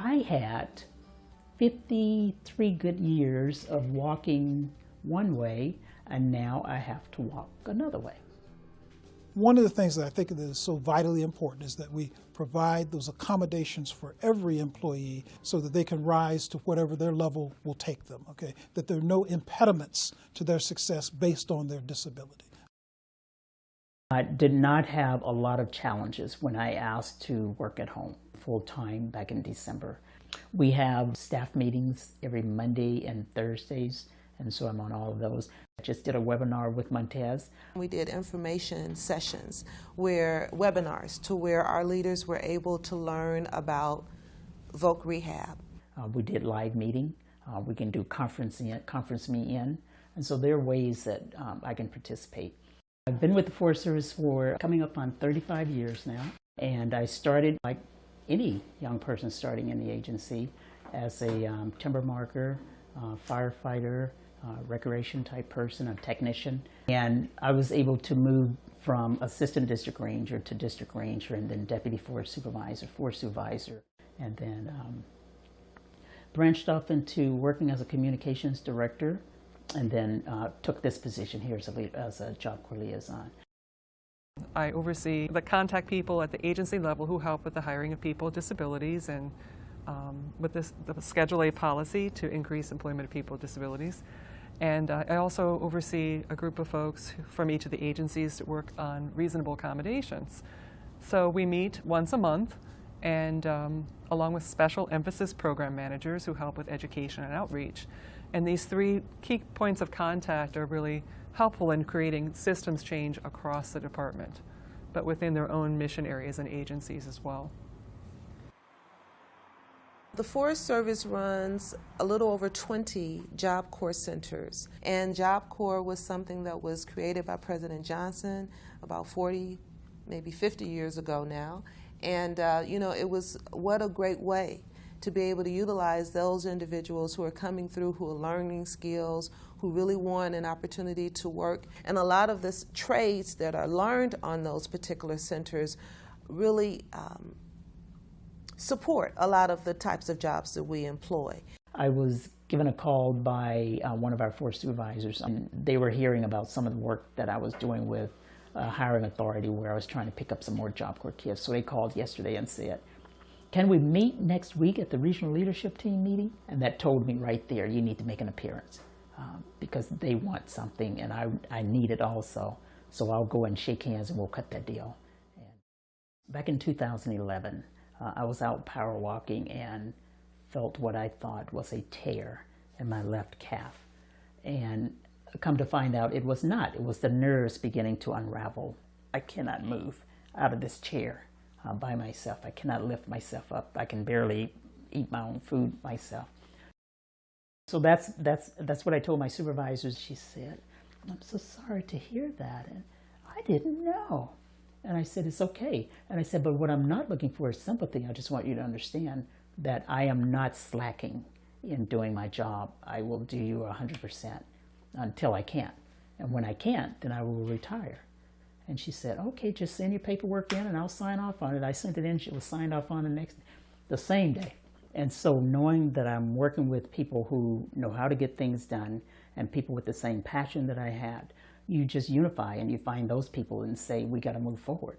I had 53 good years of walking one way, and now I have to walk another way. One of the things that I think that is so vitally important is that we provide those accommodations for every employee so that they can rise to whatever their level will take them, okay? That there are no impediments to their success based on their disability. I did not have a lot of challenges when I asked to work at home full-time back in December. We have staff meetings every Monday and Thursdays, and so I'm on all of those. I just did a webinar with Montez. We did information sessions, webinars to where our leaders were able to learn about voc rehab. We did live meeting. We can do conference me in, and so there are ways that I can participate. I've been with the Forest Service for coming up on 35 years now, and I started like any young person starting in the agency as a timber marker, firefighter, recreation type person, a technician. And I was able to move from assistant district ranger to district ranger, and then deputy forest supervisor, and then branched off into working as a communications director, and then took this position here as a Job Corps liaison. I oversee the contact people at the agency level who help with the hiring of people with disabilities and with the Schedule A policy to increase employment of people with disabilities. And I also oversee a group of folks from each of the agencies that work on reasonable accommodations. So we meet once a month, and along with special emphasis program managers who help with education and outreach. And these three key points of contact are really helpful in creating systems change across the department, but within their own mission areas and agencies as well. The Forest Service runs a little over 20 Job Corps centers, and Job Corps was something that was created by President Johnson about 40, maybe 50 years ago now. And you know, it was what a great way to be able to utilize those individuals who are coming through, who are learning skills, who really want an opportunity to work. And a lot of the trades that are learned on those particular centers really support a lot of the types of jobs that we employ. I was given a call by one of our forest supervisors, and they were hearing about some of the work that I was doing with hiring authority, where I was trying to pick up some more Job Corps kids. So they called yesterday and said, "Can we meet next week at the regional leadership team meeting?" And that told me right there, you need to make an appearance because they want something, and I need it also. So I'll go and shake hands and we'll cut that deal. And back in 2011, I was out power walking and felt what I thought was a tear in my left calf. And come to find out it was not. It was the nerves beginning to unravel. I cannot move out of this chair by myself. I cannot lift myself up. I can barely eat my own food myself. So that's what I told my supervisors. She said, "I'm so sorry to hear that, and I didn't know." And I said, "It's okay." And I said, "But what I'm not looking for is sympathy. I just want you to understand that I am not slacking in doing my job. I will do you 100% until I can't. And when I can't, then I will retire." And she said, "Okay, just send your paperwork in and I'll sign off on it." I sent it in. She was signed off on the same day. And so knowing that I'm working with people who know how to get things done and people with the same passion that I had, you just unify and you find those people and say, we got to move forward.